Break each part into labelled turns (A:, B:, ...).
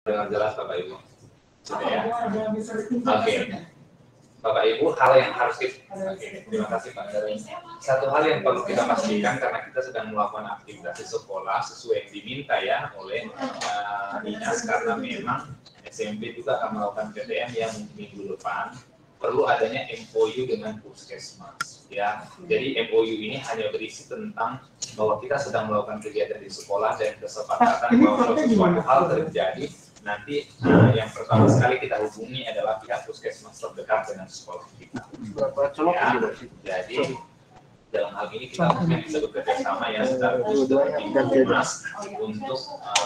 A: Dengan jelas Bapak Ibu. Sudah ya? Oke. Bapak Ibu, hal yang harus terima kasih Pak. Satu hal yang perlu kita pastikan karena kita sedang melakukan aktivitas di sekolah sesuai yang diminta ya oleh dinas, karena memang SMP juga akan melakukan PTM yang minggu depan perlu adanya MOU dengan Puskesmas ya. Jadi MOU ini hanya berisi tentang bahwa kita sedang melakukan kegiatan di sekolah dan kesepakatan bahwa sesuatu hal terjadi nanti yang pertama sekali kita hubungi adalah pihak Puskesmas terdekat dengan sekolah kita. Ya, jadi dalam hal ini kita mungkin bisa bekerja sama ya secara Puskesmas untuk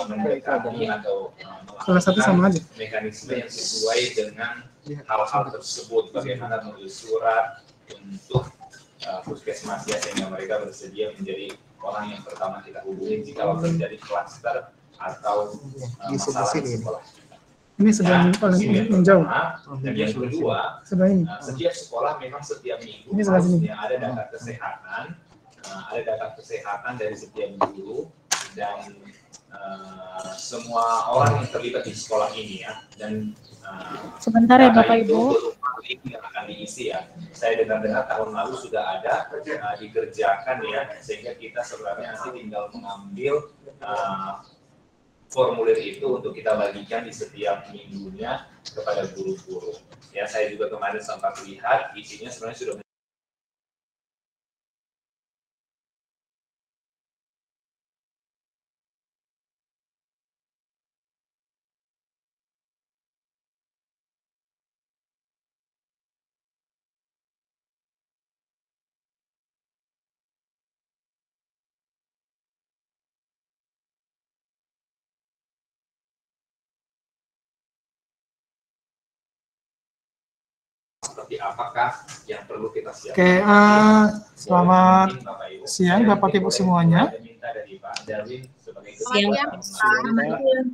A: mendekati atau melakukan mekanisme yang sesuai dengan hal-hal tersebut, bagaimana menulis surat untuk Puskesmas ya, sehingga mereka bersedia menjadi orang yang pertama kita hubungi jika terjadi klaster atau masalah di sekolah.
B: Ini sedang menjauh.
A: Dan yang kedua, setiap sekolah memang setiap minggu ada data kesehatan, dari setiap guru dan semua orang yang terlibat di sekolah ini ya. Dan
C: sebentar ya Bapak Ibu.
A: Yang akan diisi ya. Saya dengar tahun lalu sudah ada dikerjakan ya, sehingga kita sebenarnya nanti tinggal mengambil formulir itu untuk kita bagikan di setiap minggunya kepada guru-guru. Ya, saya juga kemarin sempat lihat isinya sebenarnya sudah seperti apakah yang perlu kita siapkan.
B: Oke, selamat siang Bapak Ibu semuanya.
C: Siang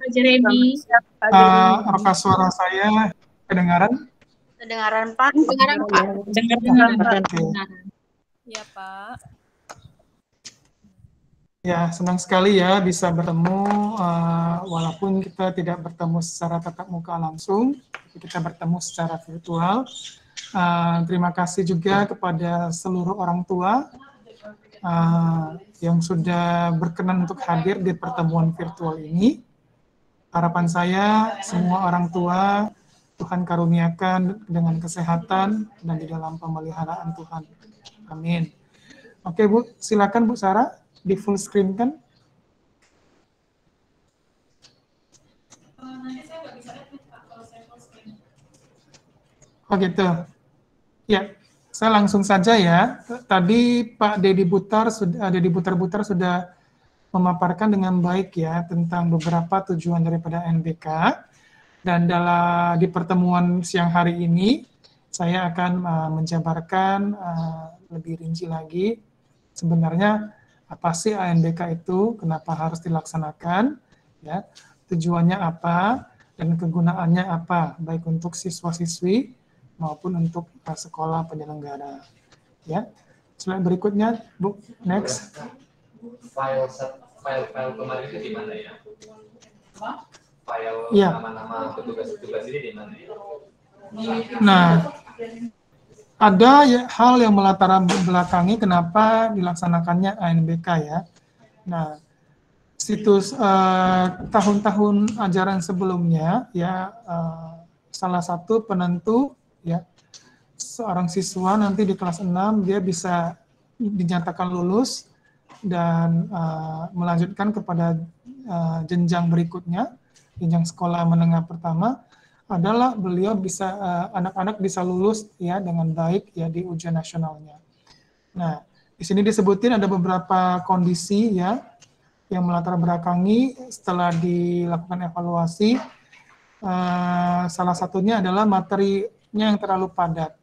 C: Pak Jeremy.
B: Apakah suara saya kedengaran?
C: Kedengaran Pak. Kedengaran.
D: Iya Pak.
B: Ya, senang sekali ya bisa bertemu, walaupun kita tidak bertemu secara tatap muka langsung, kita bertemu secara virtual. Terima kasih juga kepada seluruh orang tua yang sudah berkenan untuk hadir di pertemuan virtual ini. Harapan saya semua orang tua Tuhan karuniakan dengan kesehatan dan di dalam pemeliharaan Tuhan. Amin. Oke Bu, silakan Bu Sarah, di full screen kan?
D: Nanti saya nggak bisa lihat Pak kalau saya full screen.
B: Oh gitu. Ya, saya langsung saja ya. Tadi Pak Dedi Butar sudah memaparkan dengan baik ya tentang beberapa tujuan daripada NBK. Dan di pertemuan siang hari ini, saya akan menjabarkan lebih rinci lagi sebenarnya apa sih ANBK itu, kenapa harus dilaksanakan, ya, tujuannya apa, dan kegunaannya apa, baik untuk siswa-siswi maupun untuk sekolah penyelenggara. Ya, slide berikutnya, Bu. Next.
A: File kemarin itu di mana ya? File
B: ya.
A: Nama-nama petugas-petugas ini di mana ya?
B: Nah, ada hal yang melatar belakangi kenapa dilaksanakannya ANBK ya. Nah, situs tahun-tahun ajaran sebelumnya ya, salah satu penentu ya, seorang siswa nanti di kelas 6 dia bisa dinyatakan lulus dan melanjutkan kepada jenjang berikutnya, jenjang sekolah menengah pertama, adalah beliau bisa anak-anak bisa lulus ya dengan baik ya di ujian nasionalnya. Nah, di sini disebutin ada beberapa kondisi ya yang melatar belakangi setelah dilakukan evaluasi. Salah satunya adalah materinya yang terlalu padat,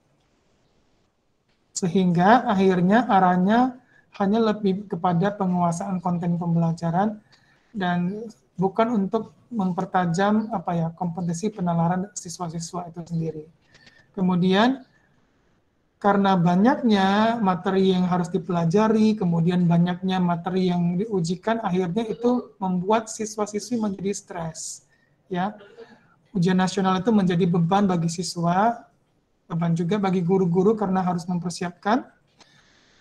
B: sehingga akhirnya arahnya hanya lebih kepada penguasaan konten pembelajaran dan bukan untuk mempertajam kompetensi penalaran siswa-siswa itu sendiri. Kemudian karena banyaknya materi yang harus dipelajari, kemudian banyaknya materi yang diujikan, akhirnya itu membuat siswa-siswi menjadi stres. ya. Ujian nasional itu menjadi beban bagi siswa, beban juga bagi guru-guru karena harus mempersiapkan,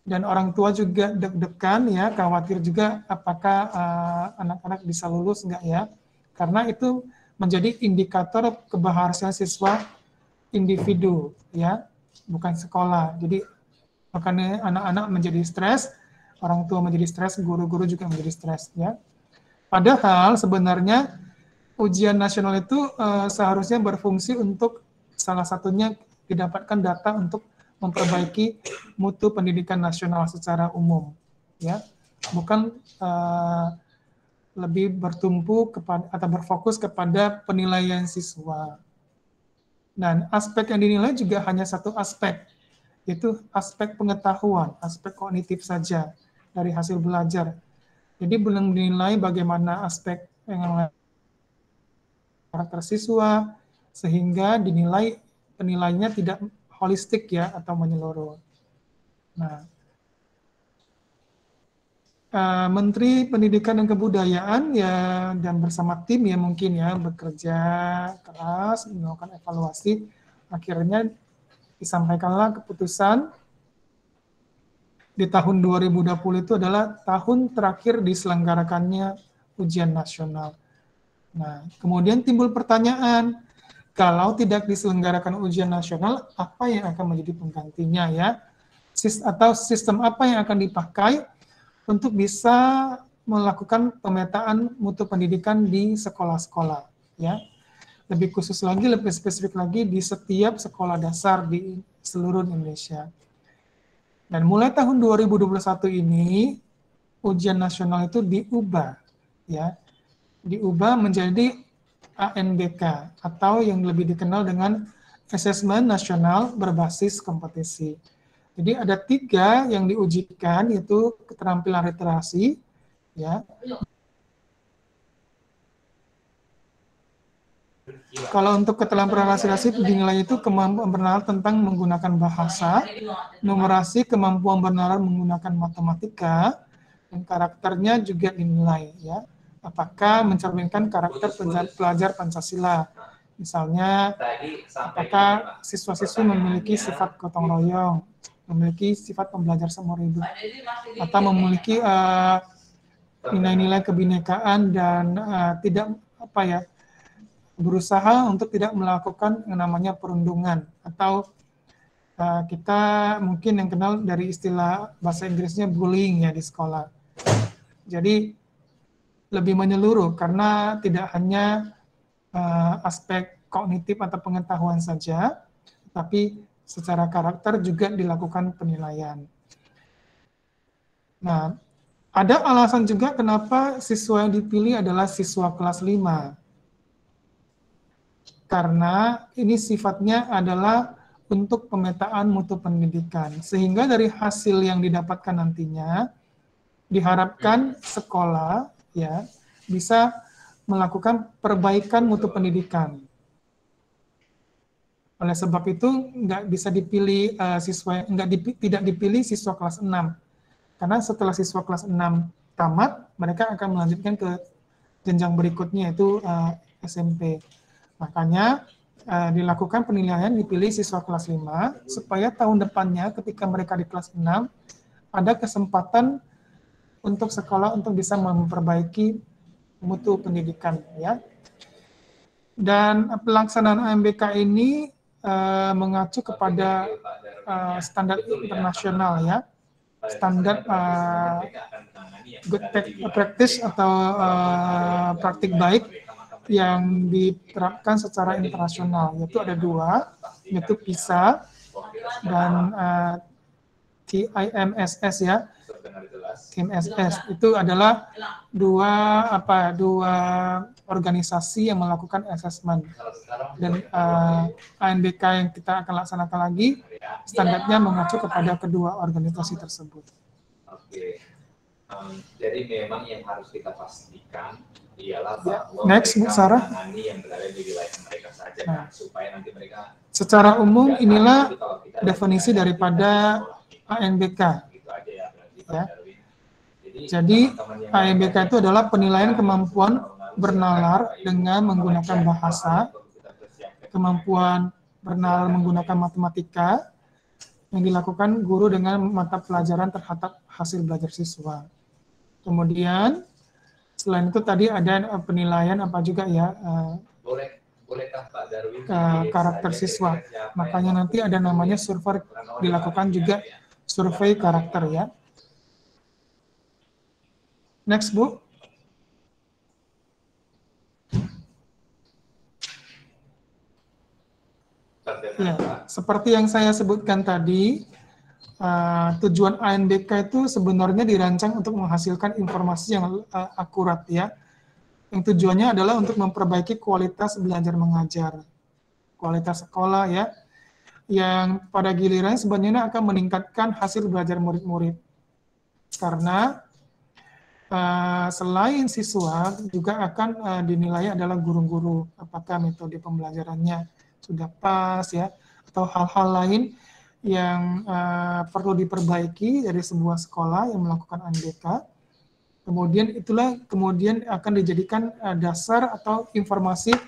B: dan orang tua juga deg-degan ya, khawatir juga apakah anak-anak bisa lulus enggak ya, karena itu menjadi indikator keberhasilan siswa individu ya, bukan sekolah. Jadi makanya anak-anak menjadi stres, orang tua menjadi stres, guru-guru juga menjadi stres ya. Padahal sebenarnya ujian nasional itu seharusnya berfungsi untuk salah satunya didapatkan data untuk memperbaiki mutu pendidikan nasional secara umum ya, bukan lebih bertumpu kepada atau berfokus kepada penilaian siswa. Dan aspek yang dinilai juga hanya satu aspek, yaitu aspek pengetahuan, aspek kognitif saja dari hasil belajar. Jadi belum dinilai bagaimana aspek yang lain, karakter siswa, sehingga dinilai penilaiannya tidak holistik ya atau menyeluruh. Nah, Menteri Pendidikan dan Kebudayaan ya dan bersama tim ya mungkin ya bekerja keras melakukan evaluasi, akhirnya disampaikanlah keputusan di tahun 2020 itu adalah tahun terakhir diselenggarakannya ujian nasional. Nah, kemudian timbul pertanyaan, kalau tidak diselenggarakan ujian nasional, apa yang akan menjadi penggantinya ya? Atau sistem apa yang akan dipakai untuk bisa melakukan pemetaan mutu pendidikan di sekolah-sekolah ya. Lebih khusus lagi, lebih spesifik lagi di setiap sekolah dasar di seluruh Indonesia. Dan mulai tahun 2021 ini ujian nasional itu diubah ya. Diubah menjadi ANBK atau yang lebih dikenal dengan Asesmen Nasional Berbasis Kompetisi. Jadi ada 3 yang diujikan, yaitu keterampilan literasi, ya. Kalau untuk keterampilan literasi dinilai itu kemampuan bernalar tentang menggunakan bahasa, numerasi, kemampuan bernalar menggunakan matematika, dan karakternya juga dinilai, ya. Apakah mencerminkan karakter pelajar Pancasila? Misalnya, apakah siswa-siswi memiliki sifat gotong royong, memiliki sifat pembelajar seumur hidup, atau memiliki nilai-nilai kebinekaan dan tidak berusaha untuk tidak melakukan yang namanya perundungan, atau kita mungkin yang kenal dari istilah bahasa Inggrisnya bullying ya di sekolah. Jadi lebih menyeluruh karena tidak hanya aspek kognitif atau pengetahuan saja, tapi secara karakter juga dilakukan penilaian. Nah, ada alasan juga kenapa siswa yang dipilih adalah siswa kelas 5. Karena ini sifatnya adalah untuk pemetaan mutu pendidikan. Sehingga dari hasil yang didapatkan nantinya, diharapkan sekolah ya bisa melakukan perbaikan mutu pendidikan. Oleh sebab itu nggak bisa dipilih tidak dipilih siswa kelas 6. Karena setelah siswa kelas 6 tamat, mereka akan melanjutkan ke jenjang berikutnya yaitu SMP. Makanya dilakukan penilaian dipilih siswa kelas 5 supaya tahun depannya ketika mereka di kelas 6 ada kesempatan untuk sekolah untuk bisa memperbaiki mutu pendidikan ya. Dan pelaksanaan ANBK ini mengacu kepada standar internasional ya, standar good practice atau praktik baik yang diterapkan secara internasional, yaitu ada 2, yaitu PISA dan TIMSS ya. TIMSS itu adalah dua organisasi yang melakukan asesmen, dan ANBK yang kita akan laksanakan lagi standarnya mengacu kepada kedua organisasi tersebut.
A: Oke, jadi memang yang harus kita pastikan ialah bahwa
B: next, Bu Sarah.
A: yang berada di wilayah mereka saja, kan, supaya nanti mereka
B: secara umum inilah definisi daripada ANBK. Ya. Jadi ANBK itu adalah penilaian kemampuan bernalar dengan menggunakan bahasa, kemampuan bernalar menggunakan matematika, yang dilakukan guru dengan mata pelajaran terhadap hasil belajar siswa. Kemudian, selain itu tadi ada penilaian apa juga ya,
A: Bolehkah Pak Darwin
B: karakter siswa. Makanya nanti ada namanya survei, dilakukan juga survei karakter ya. Next, Bu. Ya, seperti yang saya sebutkan tadi, tujuan ANBK itu sebenarnya dirancang untuk menghasilkan informasi yang akurat ya. Yang tujuannya adalah untuk memperbaiki kualitas belajar mengajar, kualitas sekolah ya, yang pada gilirannya sebenarnya akan meningkatkan hasil belajar murid-murid. Karena selain siswa juga akan dinilai adalah guru-guru, apakah metode pembelajarannya sudah pas ya, atau hal-hal lain yang perlu diperbaiki dari sebuah sekolah yang melakukan ANBK. Kemudian itulah kemudian akan dijadikan dasar atau informasi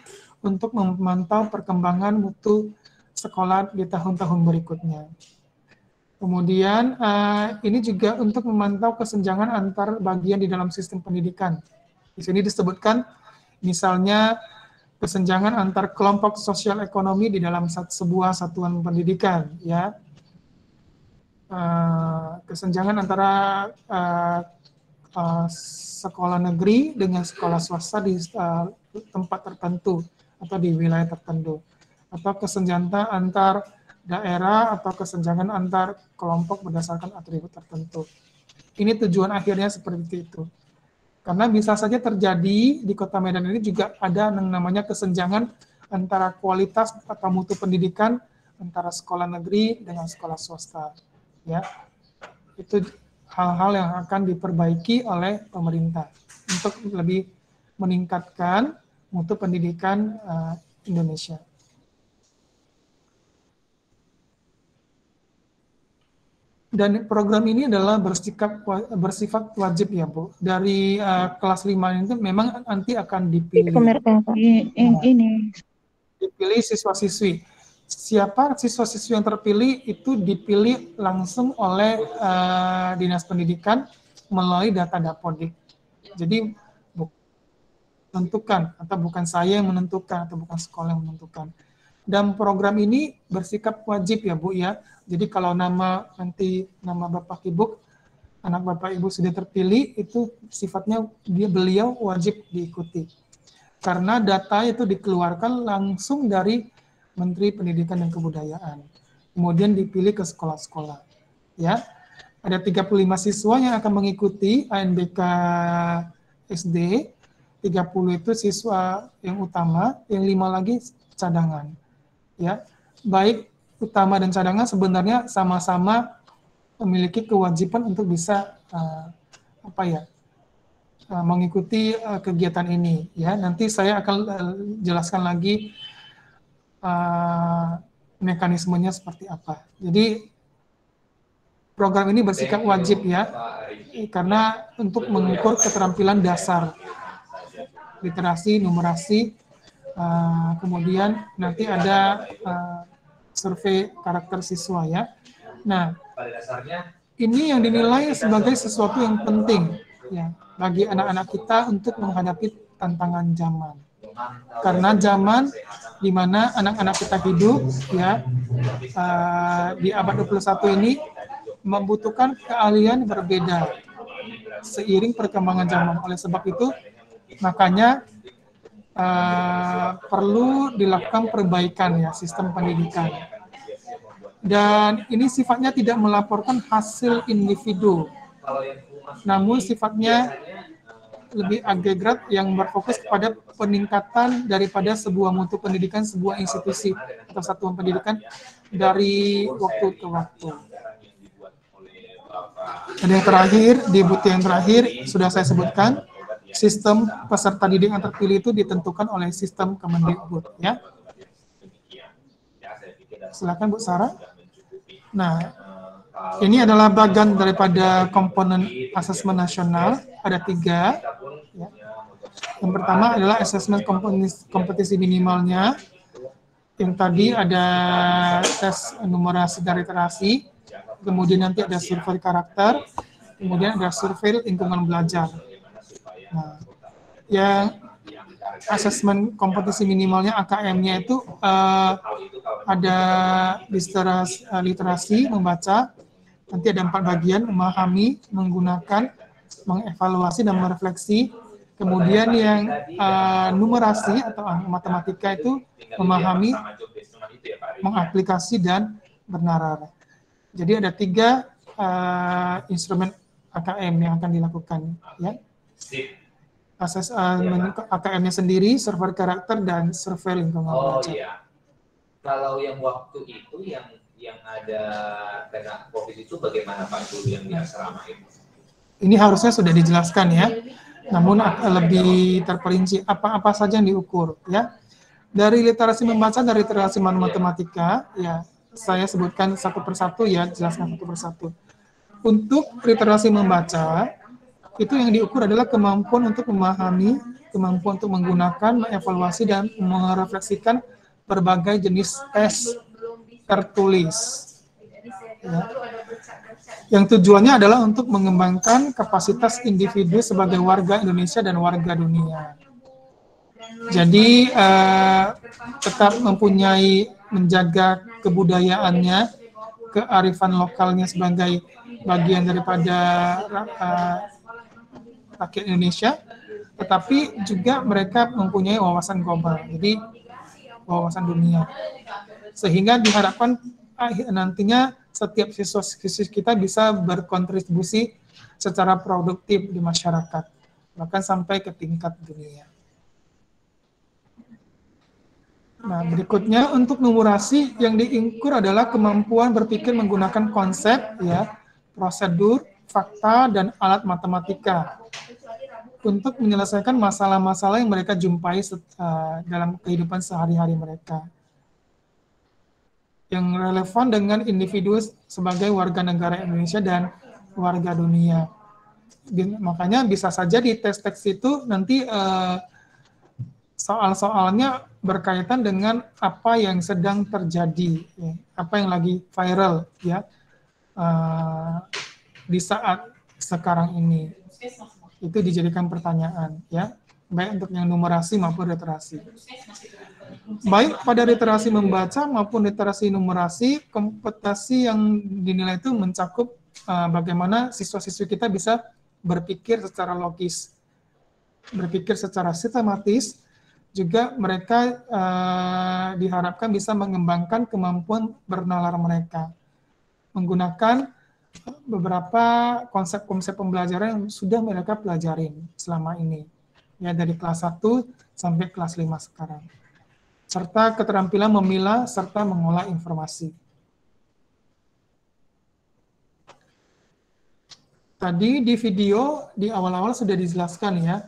B: untuk memantau perkembangan mutu sekolah di tahun-tahun berikutnya. Kemudian ini juga untuk memantau kesenjangan antar bagian di dalam sistem pendidikan. Di sini disebutkan misalnya kesenjangan antar kelompok sosial ekonomi di dalam sebuah satuan pendidikan, ya. Kesenjangan antara sekolah negeri dengan sekolah swasta di tempat tertentu atau di wilayah tertentu, atau kesenjangan antar daerah atau kesenjangan antar kelompok berdasarkan atribut tertentu. Ini tujuan akhirnya seperti itu. Karena bisa saja terjadi di Kota Medan ini juga ada yang namanya kesenjangan antara kualitas atau mutu pendidikan antara sekolah negeri dengan sekolah swasta. Ya, itu hal-hal yang akan diperbaiki oleh pemerintah untuk lebih meningkatkan mutu pendidikan Indonesia. Dan program ini adalah bersifat wajib ya Bu. Dari kelas 5 itu memang nanti akan dipilih. Dipilih siswa-siswi. Siapa siswa-siswi yang terpilih itu dipilih langsung oleh Dinas Pendidikan melalui data Dapodik. Jadi menentukan atau bukan saya yang menentukan atau bukan sekolah yang menentukan. Dan program ini bersikap wajib ya Bu ya. Jadi kalau nanti nama Bapak Ibu, anak Bapak Ibu sudah terpilih, itu sifatnya beliau wajib diikuti. Karena data itu dikeluarkan langsung dari Menteri Pendidikan dan Kebudayaan. Kemudian dipilih ke sekolah-sekolah. Ya, ada 35 siswa yang akan mengikuti ANBK SD, 30 itu siswa yang utama, yang 5 lagi cadangan. Ya, baik utama dan cadangan sebenarnya sama-sama memiliki kewajiban untuk bisa mengikuti kegiatan ini. Ya, nanti saya akan jelaskan lagi mekanismenya seperti apa. Jadi program ini bersikap wajib ya, karena untuk mengukur keterampilan dasar literasi, numerasi, kemudian nanti ada survei karakter siswa ya. Nah, ini yang dinilai sebagai sesuatu yang penting ya bagi anak-anak kita untuk menghadapi tantangan zaman. Karena zaman di mana anak-anak kita hidup ya di abad 21 ini membutuhkan keahlian berbeda seiring perkembangan zaman. Oleh sebab itu makanya perlu dilakukan perbaikan ya sistem pendidikan. Dan ini sifatnya tidak melaporkan hasil individu, namun sifatnya lebih agregat yang berfokus kepada peningkatan daripada sebuah mutu pendidikan sebuah institusi atau satuan pendidikan dari waktu ke waktu. Dan yang terakhir, di butir yang terakhir sudah saya sebutkan, sistem peserta didik yang terpilih itu ditentukan oleh sistem Kemendikbud ya. Silakan Bu Sarah. Nah, ini adalah bagian daripada komponen asesmen nasional, ada 3. Ya. Yang pertama adalah asesmen kompetisi minimalnya. Yang tadi ada tes numerasi dan literasi, kemudian nanti ada survei karakter, kemudian ada survei lingkungan belajar. Nah, yang asesmen kompetisi minimalnya AKM-nya itu ada literasi, membaca, nanti ada 4 bagian, memahami, menggunakan, mengevaluasi, dan merefleksi. Kemudian yang numerasi atau matematika itu memahami, mengaplikasi, dan bernalar. Jadi ada 3 instrumen AKM yang akan dilakukan, ya. AKM-nya sendiri, survei karakter, dan survei lingkungan belajar.
A: Iya. Kalau yang waktu itu yang ada kena COVID itu bagaimana Pak Guru yang di asrama itu?
B: Ini harusnya sudah dijelaskan ya, namun lebih terperinci apa saja yang diukur ya. Dari literasi membaca, dari literasi matematika, ya saya sebutkan satu persatu ya, jelaskan satu persatu. Untuk literasi membaca, itu yang diukur adalah kemampuan untuk memahami, kemampuan untuk menggunakan, mengevaluasi, dan merefleksikan berbagai jenis tes tertulis. Ya. Yang tujuannya adalah untuk mengembangkan kapasitas individu sebagai warga Indonesia dan warga dunia. Jadi tetap menjaga kebudayaannya, kearifan lokalnya sebagai bagian daripada rakyat Indonesia, tetapi juga mereka mempunyai wawasan global, jadi wawasan dunia. Sehingga diharapkan nantinya setiap siswa-siswi kita bisa berkontribusi secara produktif di masyarakat, bahkan sampai ke tingkat dunia. Nah, berikutnya untuk numerasi yang diukur adalah kemampuan berpikir menggunakan konsep, ya, prosedur, fakta, dan alat matematika untuk menyelesaikan masalah-masalah yang mereka jumpai dalam kehidupan sehari-hari mereka, yang relevan dengan individu sebagai warga negara Indonesia dan warga dunia. Makanya bisa saja di tes-tes itu nanti soal-soalnya berkaitan dengan apa yang sedang terjadi, ya, apa yang lagi viral ya di saat sekarang ini. Itu dijadikan pertanyaan ya, baik untuk yang numerasi maupun literasi. Baik pada literasi membaca maupun literasi numerasi, kompetisi yang dinilai itu mencakup bagaimana siswa-siswi kita bisa berpikir secara logis, berpikir secara sistematis, juga mereka diharapkan bisa mengembangkan kemampuan bernalar mereka, menggunakan beberapa konsep-konsep pembelajaran yang sudah mereka pelajarin selama ini, ya dari kelas 1 sampai kelas 5 sekarang. Serta keterampilan memilah serta mengolah informasi. Tadi di video di awal-awal sudah dijelaskan ya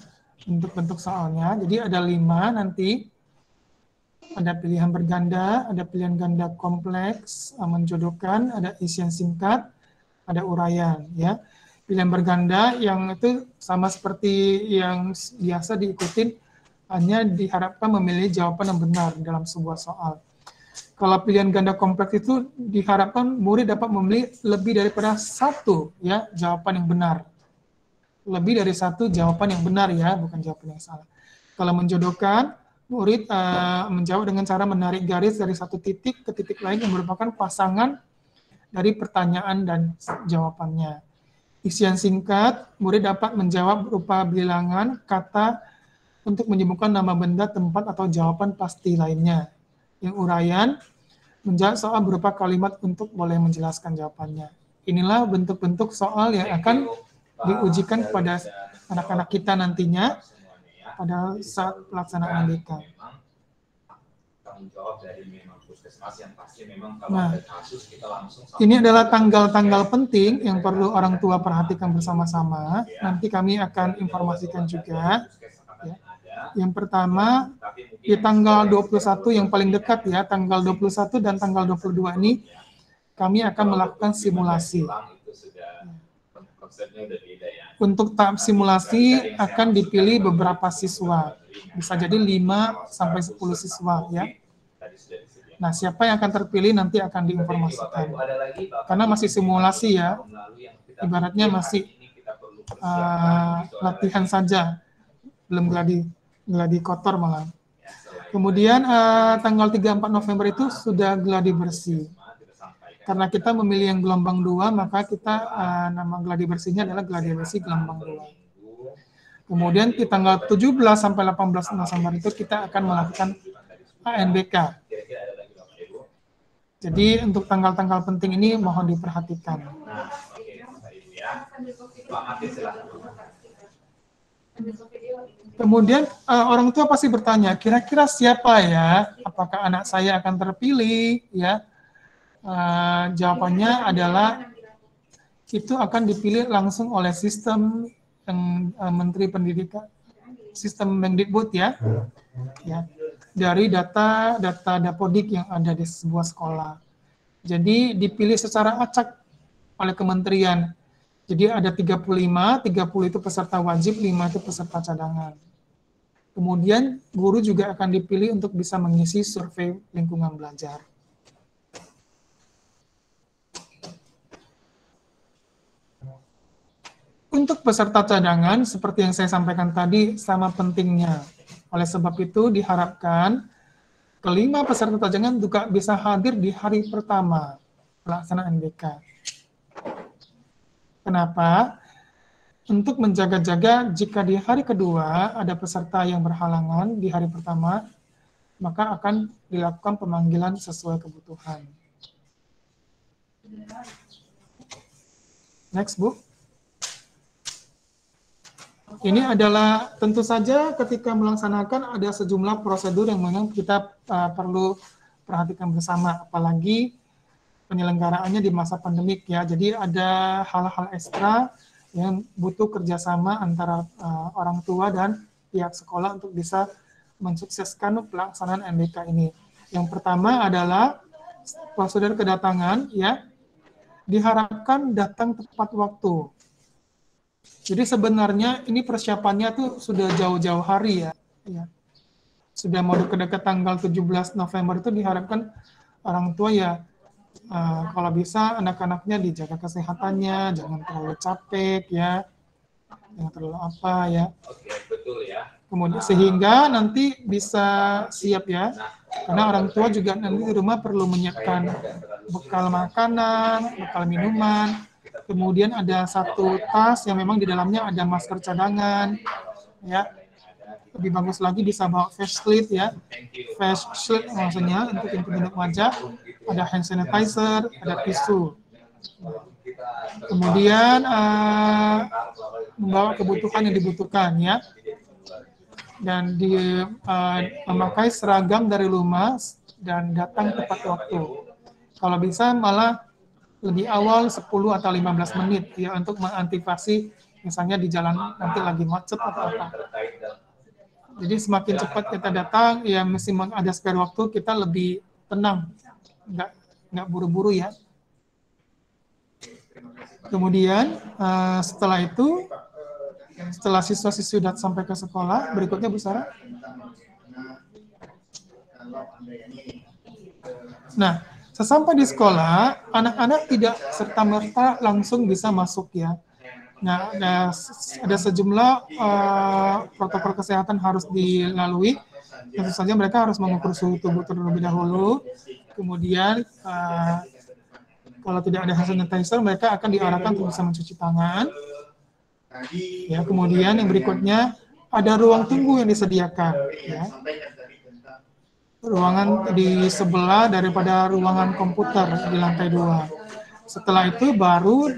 B: untuk bentuk soalnya. Jadi ada 5 nanti. Ada pilihan berganda, ada pilihan ganda kompleks, menjodohkan, ada isian singkat, ada uraian ya. Pilihan berganda yang itu sama seperti yang biasa diikutin, hanya diharapkan memilih jawaban yang benar dalam sebuah soal. Kalau pilihan ganda kompleks itu diharapkan murid dapat memilih lebih daripada 1 ya jawaban yang benar. Lebih dari 1 jawaban yang benar ya, bukan jawaban yang salah. Kalau menjodohkan, murid menjawab dengan cara menarik garis dari satu titik ke titik lain yang merupakan pasangan dari pertanyaan dan jawabannya. Isian singkat, murid dapat menjawab berupa bilangan kata untuk menyebutkan nama benda, tempat, atau jawaban pasti lainnya. Yang uraian, menjawab soal berupa kalimat untuk boleh menjelaskan jawabannya. Inilah bentuk-bentuk soal yang akan diujikan kepada anak-anak kita nantinya pada saat pelaksanaan UNBK. Nah, ini adalah tanggal-tanggal penting yang perlu orang tua perhatikan bersama-sama. Nanti kami akan informasikan juga. Ya. Yang pertama, di tanggal 21 yang paling dekat ya, tanggal 21 dan tanggal 22 ini, kami akan melakukan simulasi.
A: konsepnya udah beda ya.
B: Untuk tahap simulasi akan dipilih beberapa siswa. Bisa jadi 5 sampai 10 siswa ya. Nah, siapa yang akan terpilih nanti akan diinformasikan. Karena masih simulasi ya. Ibaratnya masih latihan saja. Belum gladi kotor malah. Kemudian tanggal 3-4 November itu sudah gladi bersih. Karena kita memilih yang gelombang 2, maka kita nama gladi bersihnya adalah gladi bersih gelombang 2. Kemudian di tanggal 17 sampai 18 November itu kita akan melakukan ANBK. Jadi untuk tanggal-tanggal penting ini mohon diperhatikan.
A: Nah, oke, Bapak Ibu ya. Pak Martin silahkan.
B: Kemudian orang tua pasti bertanya, kira-kira siapa ya? Apakah anak saya akan terpilih? Ya, jawabannya adalah itu akan dipilih langsung oleh sistem yang Menteri Pendidikan, sistem Mendikbud ya, dari data Dapodik yang ada di sebuah sekolah. Jadi dipilih secara acak oleh kementerian. Jadi ada 35 itu peserta wajib, 5 itu peserta cadangan. Kemudian guru juga akan dipilih untuk bisa mengisi survei lingkungan belajar. Untuk peserta cadangan, seperti yang saya sampaikan tadi, sama pentingnya. Oleh sebab itu diharapkan kelima peserta cadangan juga bisa hadir di hari pertama pelaksanaan NBK. Kenapa? Untuk menjaga-jaga jika di hari kedua ada peserta yang berhalangan di hari pertama, maka akan dilakukan pemanggilan sesuai kebutuhan. Next, Bu. Ini adalah tentu saja ketika melaksanakan ada sejumlah prosedur yang memang kita perlu perhatikan bersama, apalagi penyelenggaraannya di masa pandemik ya. Jadi ada hal-hal ekstra yang butuh kerjasama antara orang tua dan pihak sekolah untuk bisa mensukseskan pelaksanaan NBK ini. Yang pertama adalah prosedur kedatangan ya, diharapkan datang tepat waktu. Jadi sebenarnya ini persiapannya tuh sudah jauh-jauh hari ya. Sudah mau dekat-dekat tanggal 17 November itu diharapkan orang tua ya kalau bisa anak-anaknya dijaga kesehatannya, jangan terlalu capek ya, jangan terlalu apa ya.
A: Oke, betul ya.
B: Kemudian sehingga nanti bisa siap ya, karena orang tua juga nanti di rumah perlu menyiapkan bekal makanan, bekal minuman. Kemudian ada satu tas yang memang di dalamnya ada masker cadangan, ya. Lebih bagus lagi bisa bawa face shield ya, face shield maksudnya untuk yang pelindung wajah. Ada hand sanitizer, ada tisu. Kemudian membawa kebutuhan yang dibutuhkan ya, dan memakai seragam dari rumah dan datang tepat waktu. Kalau bisa malah lebih awal 10 atau 15 menit ya untuk mengantisipasi misalnya di jalan nanti lagi macet atau apa. Jadi semakin cepat kita datang ya mesti ada spare waktu, kita lebih tenang, nggak buru-buru ya. Kemudian setelah itu, setelah siswa-siswi sudah sampai ke sekolah, berikutnya Bu Sarah. Nah, sesampai di sekolah, anak-anak tidak serta-merta langsung bisa masuk ya. Nah, ada sejumlah protokol kesehatan harus dilalui. Tentu saja mereka harus mengukur suhu tubuh terlebih dahulu. Kemudian, kalau tidak ada hand sanitizer, mereka akan diarahkan untuk bisa mencuci tangan. Ya, kemudian yang berikutnya ada ruang tunggu yang disediakan. Ya. Ruangan di sebelah daripada ruangan komputer di lantai 2. Setelah itu baru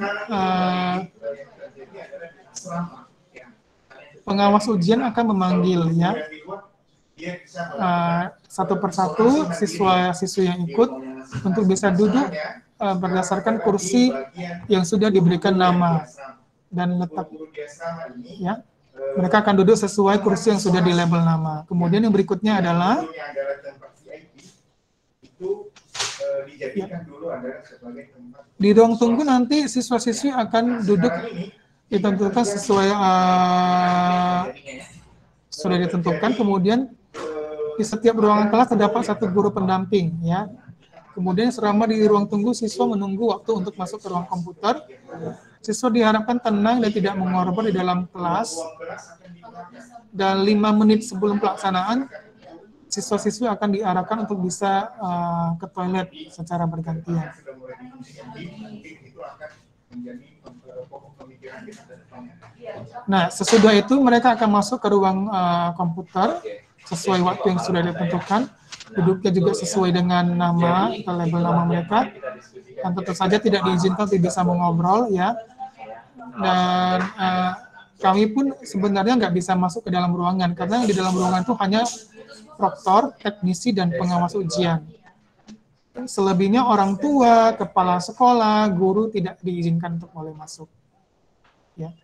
B: pengawas ujian akan memanggil ya satu persatu siswa-siswi yang ikut untuk bisa duduk berdasarkan kursi yang sudah diberikan nama dan letak ya. Mereka akan duduk sesuai kursi yang sudah di label nama. Kemudian yang berikutnya adalah di ruang tunggu nanti siswa-siswi akan duduk ditentukan sesuai sudah ditentukan. Kemudian di setiap ruangan kelas terdapat satu guru pendamping, ya. Kemudian selama di ruang tunggu, siswa menunggu waktu untuk masuk ke ruang komputer. Siswa diharapkan tenang dan tidak mengorban di dalam kelas. Dan 5 menit sebelum pelaksanaan, siswa-siswi akan diarahkan untuk bisa ke toilet secara bergantian. Nah, sesudah itu mereka akan masuk ke ruang komputer sesuai waktu yang sudah ditentukan. Duduknya juga sesuai dengan nama atau label nama mereka. Dan tentu saja tidak diizinkan untuk bisa mengobrol, ya. Dan kami pun sebenarnya nggak bisa masuk ke dalam ruangan, karena di dalam ruangan itu hanya proktor, teknisi, dan pengawas ujian. Selebihnya orang tua, kepala sekolah, guru tidak diizinkan untuk boleh masuk. Ya.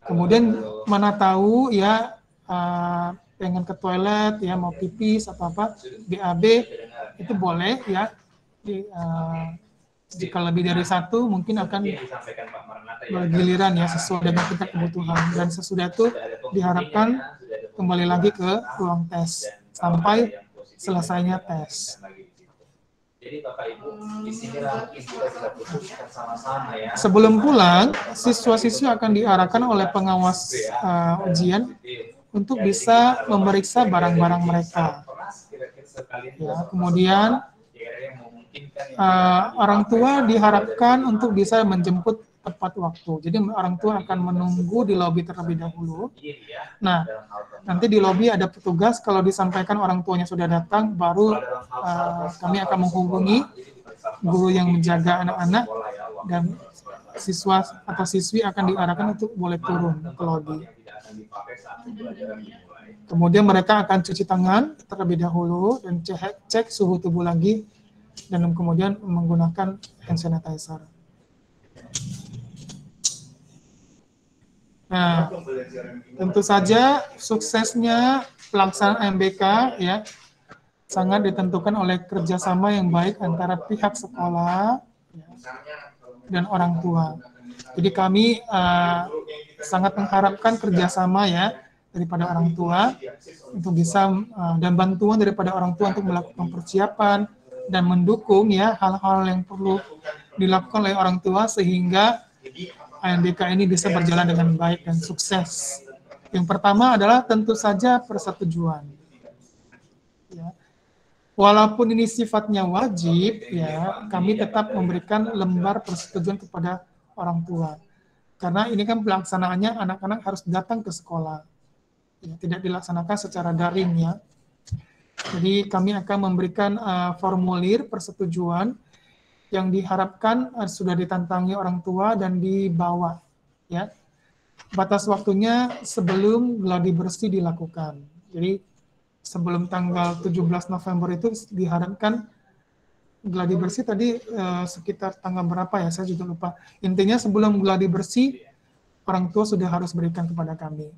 B: Kemudian mana tahu ya pengen ke toilet, ya mau pipis atau apa, BAB itu boleh, ya. Jika lebih dari satu mungkin akan bergiliran, ya, sesuai dengan tingkat kebutuhan. Dan sesudah itu diharapkan kembali lagi ke ruang tes sampai selesainya tes.
A: Jadi Bapak Ibu, di sinilah kita bisa putuskan sama-sama, ya.
B: Sebelum pulang, siswa-siswi akan diarahkan oleh pengawas ujian untuk bisa memeriksa barang-barang mereka. Ya, kemudian orang tua diharapkan untuk bisa menjemput tepat waktu. Jadi orang tua akan menunggu di lobi terlebih dahulu. Nah, nanti di lobi ada petugas. Kalau disampaikan orang tuanya sudah datang, baru kami akan menghubungi guru yang menjaga anak-anak, dan siswa atau siswi akan diarahkan untuk boleh turun ke lobi. Kemudian mereka akan cuci tangan terlebih dahulu dan cek suhu tubuh lagi, dan kemudian menggunakan hand sanitizer. Nah, tentu saja suksesnya pelaksanaan MBK, ya, sangat ditentukan oleh kerjasama yang baik antara pihak sekolah, ya, dan orang tua. Jadi kami sangat mengharapkan kerjasama, ya, daripada orang tua untuk bisa dan bantuan daripada orang tua untuk melakukan persiapan dan mendukung, ya, hal-hal yang perlu dilakukan oleh orang tua sehingga ANBK ini bisa berjalan dengan baik dan sukses. Yang pertama adalah tentu saja persetujuan. Ya. Walaupun ini sifatnya wajib, ya, kami tetap memberikan lembar persetujuan kepada orang tua. Karena ini kan pelaksanaannya anak-anak harus datang ke sekolah. Ya, tidak dilaksanakan secara daring, ya. Jadi kami akan memberikan formulir persetujuan yang diharapkan sudah ditantangi orang tua dan dibawa, ya. Batas waktunya sebelum gladi bersih dilakukan. Jadi sebelum tanggal 17 November itu diharapkan gladi bersih tadi sekitar tanggal berapa, ya, saya juga lupa. Intinya sebelum gladi bersih orang tua sudah harus berikan kepada kami.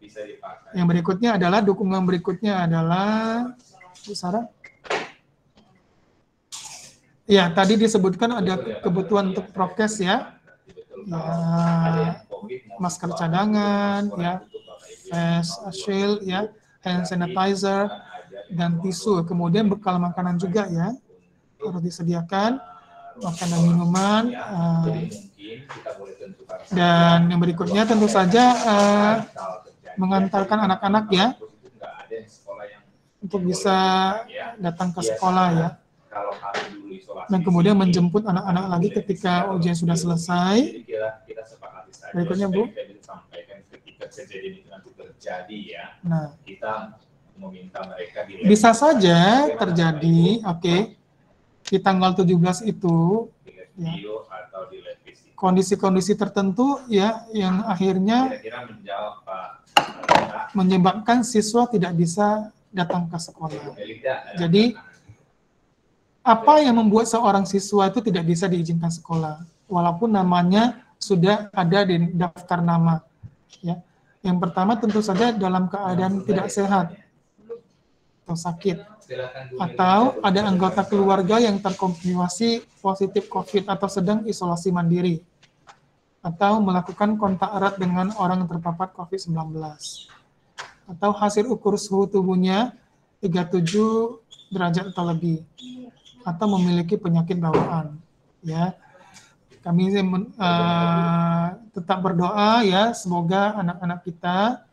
B: Yang berikutnya adalah dukungan berikutnya adalah Bu Sarah. Ya, tadi disebutkan ada kebutuhan untuk prokes, ya. Ya, masker cadangan, ya, face shield, ya, hand sanitizer, dan tisu. Kemudian bekal makanan juga, ya, harus disediakan, makanan minuman. Dan yang berikutnya tentu saja mengantarkan anak-anak, ya, untuk bisa datang ke sekolah, ya. Dan kemudian menjemput anak-anak lagi ketika ujian sudah selesai. Berikutnya, Bu. Nah, bisa saja terjadi, oke, di tanggal 17 itu, ya, kondisi-kondisi tertentu, ya, yang akhirnya menyebabkan siswa tidak bisa datang ke sekolah. Jadi apa yang membuat seorang siswa itu tidak bisa diizinkan sekolah, walaupun namanya sudah ada di daftar nama, ya. Yang pertama tentu saja dalam keadaan tidak sehat atau sakit, atau ada anggota keluarga yang terkonfirmasi positif COVID atau sedang isolasi mandiri, atau melakukan kontak erat dengan orang yang terpapar COVID-19, atau hasil ukur suhu tubuhnya 37 derajat atau lebih, atau memiliki penyakit bawaan. Ya, kami tetap berdoa ya, semoga anak-anak kita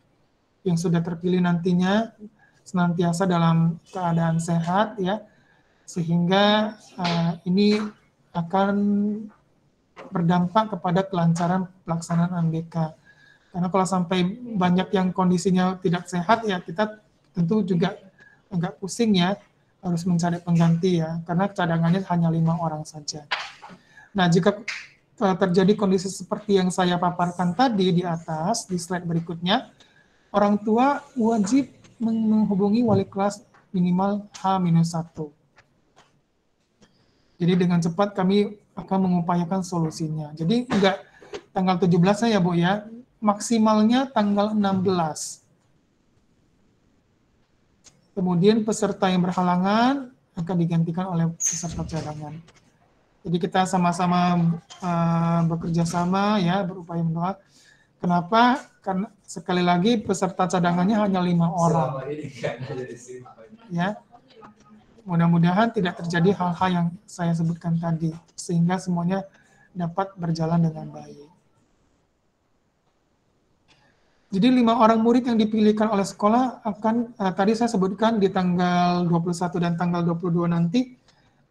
B: yang sudah terpilih nantinya senantiasa dalam keadaan sehat ya, sehingga ini akan berdampak kepada kelancaran pelaksanaan UNBK. Karena kalau sampai banyak yang kondisinya tidak sehat ya, kita tentu juga agak pusing ya, harus mencari pengganti ya, karena cadangannya hanya 5 orang saja. Nah, jika terjadi kondisi seperti yang saya paparkan tadi di atas, di slide berikutnya, orang tua wajib menghubungi wali kelas minimal H-1. Jadi dengan cepat kami akan mengupayakan solusinya. Jadi enggak tanggal 17 ya Bu ya, maksimalnya tanggal 16. Kemudian peserta yang berhalangan akan digantikan oleh peserta cadangan. Jadi kita sama-sama bekerja sama ya, berupaya mendoa. Kenapa? Karena sekali lagi peserta cadangannya hanya 5 orang. Ya. Mudah-mudahan tidak terjadi hal-hal yang saya sebutkan tadi, sehingga semuanya dapat berjalan dengan baik. Jadi 5 orang murid yang dipilihkan oleh sekolah akan, tadi saya sebutkan di tanggal 21 dan tanggal 22 nanti,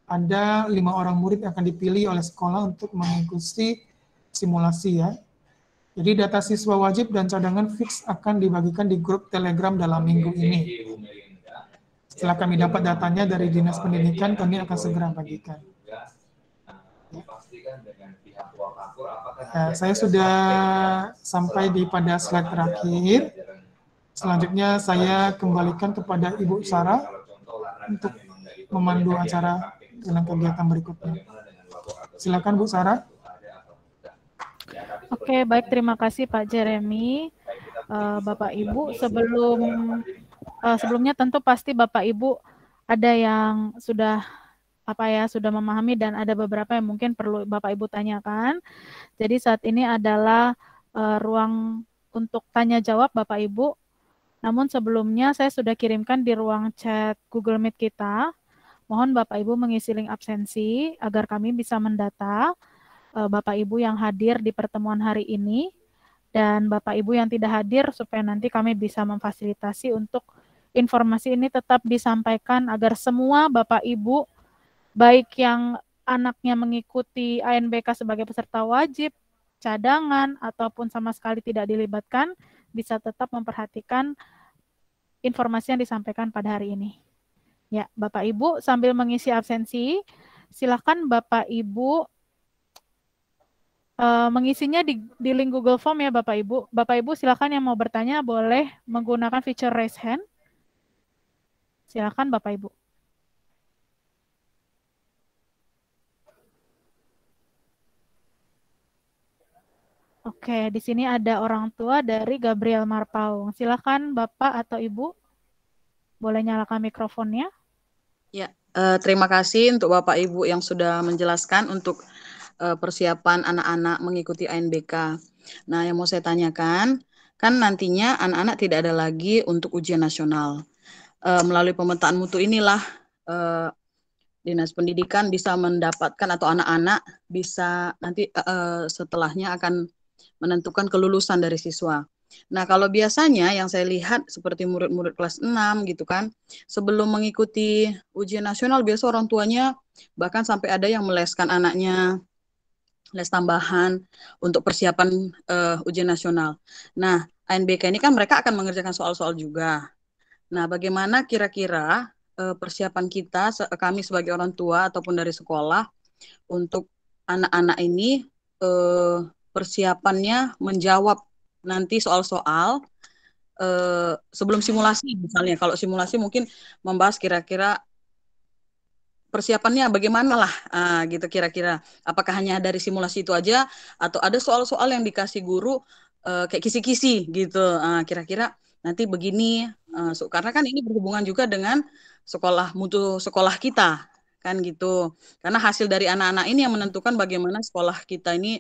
B: ada 5 orang murid yang akan dipilih oleh sekolah untuk mengikuti simulasi ya. Jadi data siswa wajib dan cadangan fix akan dibagikan di grup Telegram dalam minggu ini. Setelah kami dapat datanya dari Dinas Pendidikan, kami akan segera bagikan. Ya, saya sudah sampai pada slide terakhir. Selanjutnya saya kembalikan kepada Ibu Sarah untuk memandu acara dalam kegiatan berikutnya. Silakan Bu Sarah.
C: Oke, baik, terima kasih Pak Jeremy. Bapak Ibu, sebelumnya tentu pasti Bapak Ibu ada yang sudah sudah memahami dan ada beberapa yang mungkin perlu Bapak Ibu tanyakan. Jadi saat ini adalah ruang untuk tanya jawab Bapak Ibu. Namun sebelumnya saya sudah kirimkan di ruang chat Google Meet kita. Mohon Bapak Ibu mengisi link absensi agar kami bisa mendata Bapak Ibu yang hadir di pertemuan hari ini dan Bapak Ibu yang tidak hadir supaya nanti kami bisa memfasilitasi untuk informasi ini tetap disampaikan agar semua Bapak Ibu, baik yang anaknya mengikuti ANBK sebagai peserta wajib, cadangan, ataupun sama sekali tidak dilibatkan, bisa tetap memperhatikan informasi yang disampaikan pada hari ini. Ya, Bapak Ibu sambil mengisi absensi, silakan Bapak Ibu mengisinya di link Google Form ya Bapak Ibu. Bapak Ibu silakan yang mau bertanya boleh menggunakan fitur raise hand. Silakan Bapak Ibu. Oke, di sini ada orang tua dari Gabriel Marpaung. Silakan Bapak atau Ibu, boleh nyalakan mikrofonnya.
E: Ya, terima kasih untuk Bapak Ibu yang sudah menjelaskan untuk persiapan anak-anak mengikuti ANBK. Nah, yang mau saya tanyakan, kan nantinya anak-anak tidak ada lagi untuk ujian nasional. Melalui pemetaan mutu inilah Dinas Pendidikan bisa mendapatkan atau anak-anak bisa nanti setelahnya akan menentukan kelulusan dari siswa. Nah, kalau biasanya yang saya lihat seperti murid-murid kelas 6 gitu kan, sebelum mengikuti ujian nasional biasa orang tuanya bahkan sampai ada yang meleskan anaknya, les tambahan untuk persiapan ujian nasional. Nah, ANBK ini kan mereka akan mengerjakan soal-soal juga. Nah, bagaimana kira-kira persiapan kita, kami sebagai orang tua ataupun dari sekolah, untuk anak-anak ini persiapannya menjawab nanti soal-soal sebelum simulasi misalnya. Kalau simulasi mungkin membahas kira-kira persiapannya bagaimana lah, gitu kira-kira. Apakah hanya dari simulasi itu aja, atau ada soal-soal yang dikasih guru kayak kisi-kisi gitu, kira-kira nanti begini, karena kan ini berhubungan juga dengan mutu sekolah kita, kan gitu. Karena hasil dari anak-anak ini yang menentukan bagaimana sekolah kita ini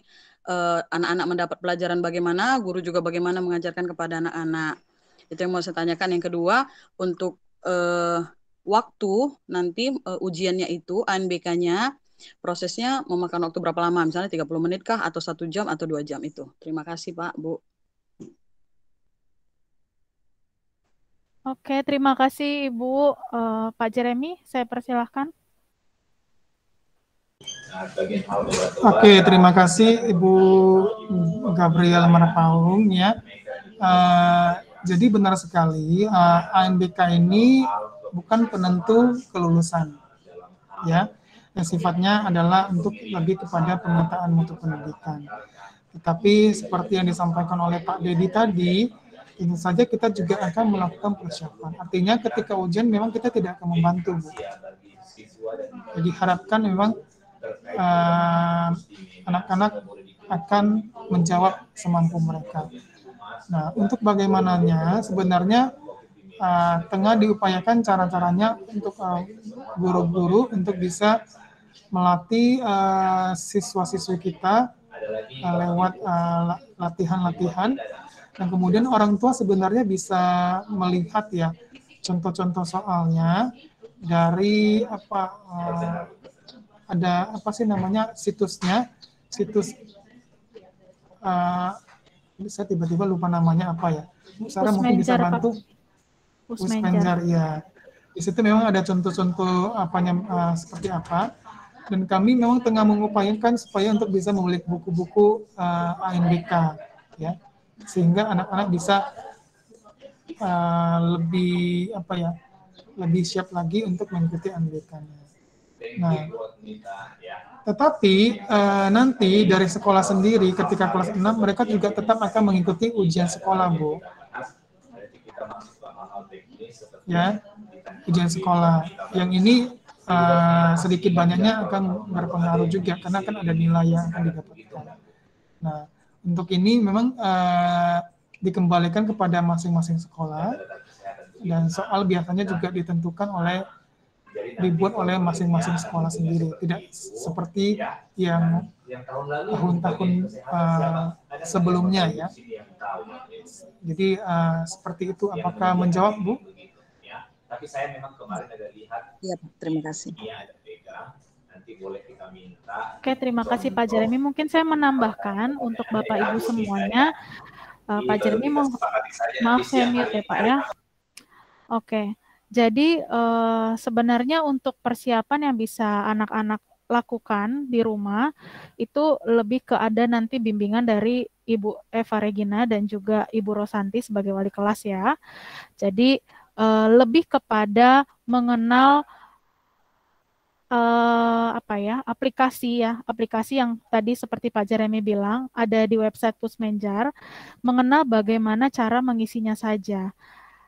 E: anak-anak mendapat pelajaran bagaimana, guru juga bagaimana mengajarkan kepada anak-anak. Itu yang mau saya tanyakan. Yang kedua, untuk waktu nanti ujiannya itu, ANBK-nya, prosesnya memakan waktu berapa lama? Misalnya 30 menit kah, atau 1 jam, atau 2 jam itu. Terima kasih Pak, Bu.
C: Oke, terima kasih Ibu. Pak Jeremy, saya persilahkan.
B: Oke, terima kasih Ibu Gabriel Marapaung ya. Jadi benar sekali, ANBK ini bukan penentu kelulusan, ya. Yang sifatnya adalah untuk lebih kepada pemetaan mutu pendidikan. Tetapi seperti yang disampaikan oleh Pak Dedi tadi, tentu saja kita juga akan melakukan persiapan. Artinya ketika ujian memang kita tidak akan membantu, Bu. Jadi harapkan memang anak-anak akan menjawab semampu mereka. Nah, untuk bagaimananya sebenarnya tengah diupayakan cara-caranya untuk guru-guru untuk bisa melatih siswa-siswi kita lewat latihan-latihan, dan kemudian orang tua sebenarnya bisa melihat ya contoh-contoh soalnya dari ada apa sih namanya situsnya, situs saya tiba-tiba lupa namanya apa ya. Bu Sarah mungkin bisa bantu. Pusmenjar, ya. Di situ memang ada contoh-contoh apanya seperti apa. Dan kami memang tengah mengupayakan supaya untuk bisa membeli buku-buku ANBK, ya, sehingga anak-anak bisa lebih siap lagi untuk mengikuti ANBK-nya. Nah, tetapi nanti dari sekolah sendiri ketika kelas 6 mereka juga tetap akan mengikuti ujian sekolah, Bu. Ya, ujian sekolah. Yang ini sedikit banyaknya akan berpengaruh juga karena kan ada nilai yang akan didapatkan. Nah, untuk ini memang dikembalikan kepada masing-masing sekolah, dan soal biasanya juga ditentukan dibuat oleh masing-masing sekolah sendiri, tidak seperti yang tahun-tahun sebelumnya ya. Jadi seperti itu. Apakah menjawab, Bu?
A: Tapi saya memang kemarin ada lihat.
E: Iya, terima kasih.
A: Nanti boleh kita minta.
C: Oke, terima kasih Pak Jeremy. Mungkin saya menambahkan untuk Bapak Ibu semuanya. Pak Jeremy, maaf saya mute ya Pak ya. Oke, jadi sebenarnya untuk persiapan yang bisa anak-anak lakukan di rumah itu lebih ke ada nanti bimbingan dari Ibu Eva Regina dan juga Ibu Rosanti sebagai wali kelas ya. Jadi lebih kepada mengenal aplikasi yang tadi seperti Pak Jeremy bilang ada di website Pusmenjar, mengenal bagaimana cara mengisinya saja.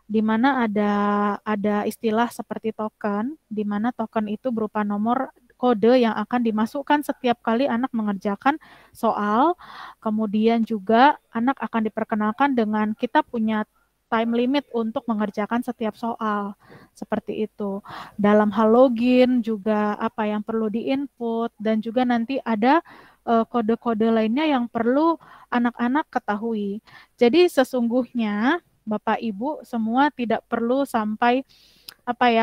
C: Di mana ada istilah seperti token, di mana token itu berupa nomor kode yang akan dimasukkan setiap kali anak mengerjakan soal. Kemudian juga anak akan diperkenalkan dengan kita punya time limit untuk mengerjakan setiap soal, seperti itu. Dalam hal login juga apa yang perlu diinput, dan juga nanti ada kode-kode lainnya yang perlu anak-anak ketahui. Jadi sesungguhnya Bapak Ibu semua tidak perlu sampai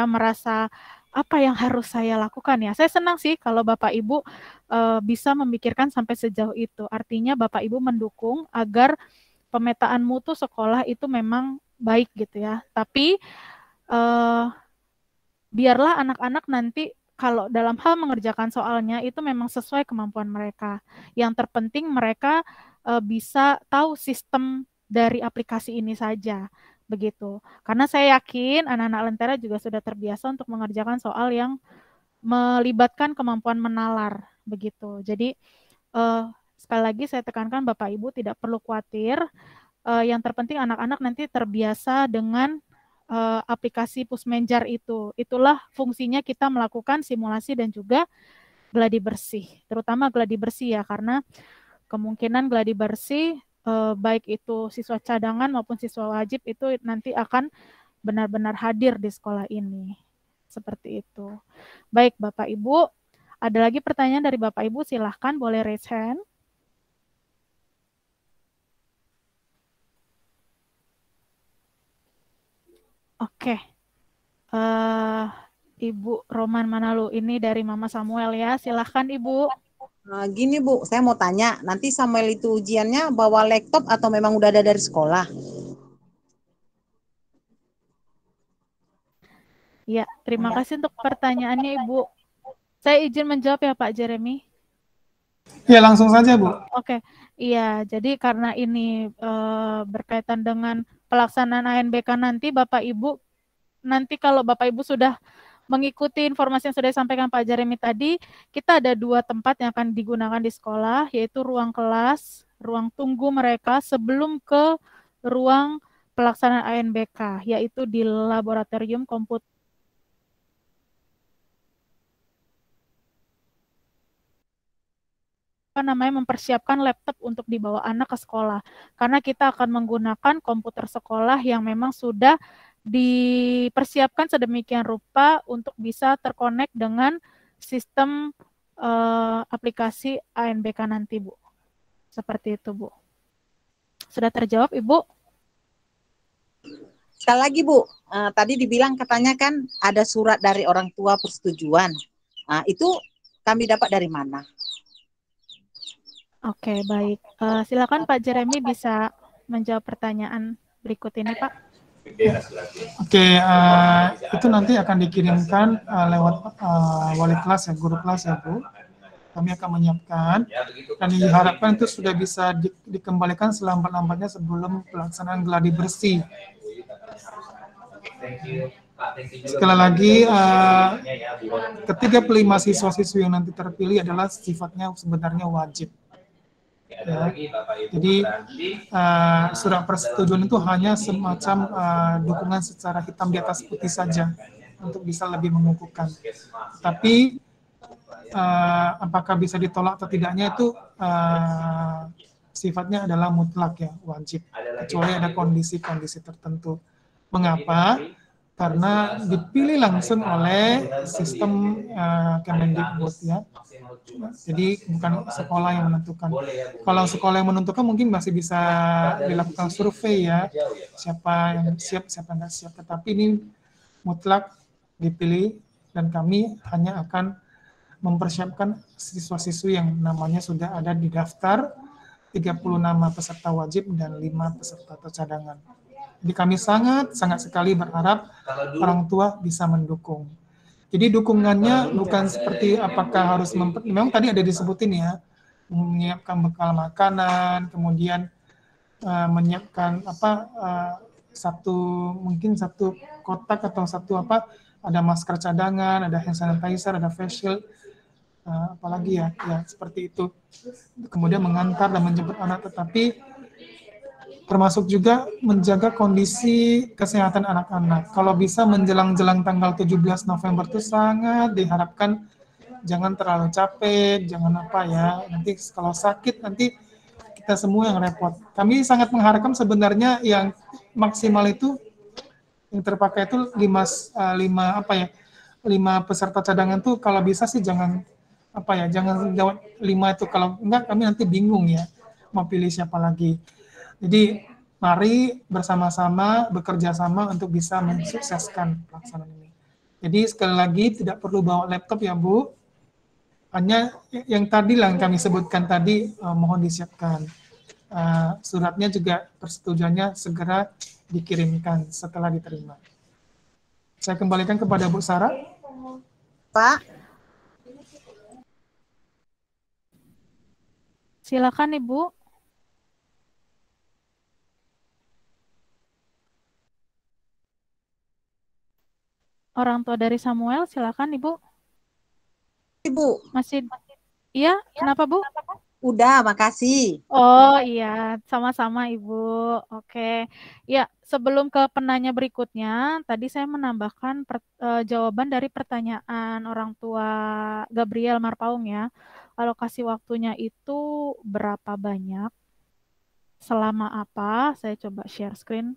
C: merasa apa yang harus saya lakukan ya. Saya senang sih kalau Bapak Ibu bisa memikirkan sampai sejauh itu. Artinya Bapak Ibu mendukung agar pemetaan mutu sekolah itu memang baik gitu ya. Tapi biarlah anak-anak nanti kalau dalam hal mengerjakan soalnya itu memang sesuai kemampuan mereka. Yang terpenting mereka bisa tahu sistem dari aplikasi ini saja, begitu. Karena saya yakin anak-anak Lentera juga sudah terbiasa untuk mengerjakan soal yang melibatkan kemampuan menalar, begitu. Jadi sekali lagi saya tekankan Bapak Ibu tidak perlu khawatir. Yang terpenting anak-anak nanti terbiasa dengan aplikasi Pusmenjar itu. Itulah fungsinya kita melakukan simulasi dan juga gladi bersih. Terutama gladi bersih ya, karena kemungkinan gladi bersih baik itu siswa cadangan maupun siswa wajib itu nanti akan benar-benar hadir di sekolah ini. Seperti itu. Baik Bapak Ibu, ada lagi pertanyaan dari Bapak Ibu, silahkan boleh raise hand. Oke. Ibu Roman Manalu ini dari Mama Samuel ya. Silahkan Ibu.
F: Gini Bu, saya mau tanya, nanti Samuel itu ujiannya bawa laptop atau memang udah ada dari sekolah?
C: Ya, terima kasih untuk pertanyaannya Ibu. Saya izin menjawab ya Pak Jeremy.
B: Ya, langsung saja, Bu.
C: Oke, iya. Jadi karena ini berkaitan dengan pelaksanaan ANBK nanti, Bapak Ibu, nanti kalau Bapak Ibu sudah mengikuti informasi yang sudah disampaikan Pak Jeremy tadi, kita ada 2 tempat yang akan digunakan di sekolah, yaitu ruang kelas, ruang tunggu mereka sebelum ke ruang pelaksanaan ANBK, yaitu di laboratorium komputer mempersiapkan laptop untuk dibawa anak ke sekolah. Karena kita akan menggunakan komputer sekolah yang memang sudah dipersiapkan sedemikian rupa untuk bisa terkonek dengan sistem aplikasi ANBK nanti, Bu. Seperti itu, Bu. Sudah terjawab, Ibu?
F: Sekali lagi Bu, tadi dibilang katanya kan ada surat dari orang tua persetujuan. Nah, itu kami dapat dari mana?
C: Oke, baik. Silakan Pak Jeremy bisa menjawab pertanyaan berikut ini, Pak.
B: Oke, itu nanti akan dikirimkan lewat wali kelas ya, guru kelas ya Bu. Kami akan menyiapkan dan diharapkan itu sudah bisa dikembalikan selambat-lambatnya sebelum pelaksanaan gladi bersih. Sekali lagi, ketiga 5 siswa-siswi yang nanti terpilih adalah sifatnya sebenarnya wajib. Ya. Jadi surat persetujuan itu hanya semacam dukungan secara hitam di atas putih saja untuk bisa lebih mengukuhkan. Tapi apakah bisa ditolak atau tidaknya itu sifatnya adalah mutlak ya, wajib. Kecuali ada kondisi-kondisi tertentu. Mengapa? Karena dipilih langsung oleh sistem Kemendikbud ya. Jadi bukan sekolah yang menentukan. Kalau sekolah yang menentukan mungkin masih bisa dilakukan survei ya, siapa yang siap, siapa yang tidak siap. Tetapi ini mutlak dipilih dan kami hanya akan mempersiapkan siswa-siswi yang namanya sudah ada di daftar, 30 nama peserta wajib dan 5 peserta cadangan. Jadi kami sangat sekali berharap orang tua bisa mendukung. Jadi dukungannya bukan seperti apakah harus memang tadi ada disebutin ya, menyiapkan bekal makanan, kemudian menyiapkan mungkin satu kotak atau satu ada masker cadangan, ada hand sanitizer, ada face shield, apalagi ya seperti itu. Kemudian mengantar dan menjemput anak, tetapi termasuk juga menjaga kondisi kesehatan anak-anak. Kalau bisa menjelang tanggal 17 November itu sangat diharapkan jangan terlalu capek, jangan nanti kalau sakit nanti kita semua yang repot. Kami sangat mengharapkan sebenarnya yang maksimal itu yang terpakai itu 5 peserta cadangan tuh kalau bisa sih jangan jangan jawab 5 itu, kalau enggak kami nanti bingung ya mau pilih siapa lagi. Jadi mari bersama-sama bekerja sama untuk bisa mensukseskan pelaksanaan ini. Jadi sekali lagi tidak perlu bawa laptop ya Bu. Hanya yang tadi yang kami sebutkan tadi mohon disiapkan. Suratnya juga persetujuannya segera dikirimkan setelah diterima. Saya kembalikan kepada Bu Sarah.
F: Pak.
C: Silakan Ibu. Orang tua dari Samuel, silakan Ibu.
F: Ibu.
C: Masih, iya, kenapa Bu?
F: Udah, makasih.
C: Oh iya, sama-sama Ibu. Oke, ya sebelum ke penanya berikutnya, tadi saya menambahkan jawaban dari pertanyaan orang tua Gabriel Marpaung ya. Alokasi waktunya itu berapa banyak? Selama apa? Saya coba share screen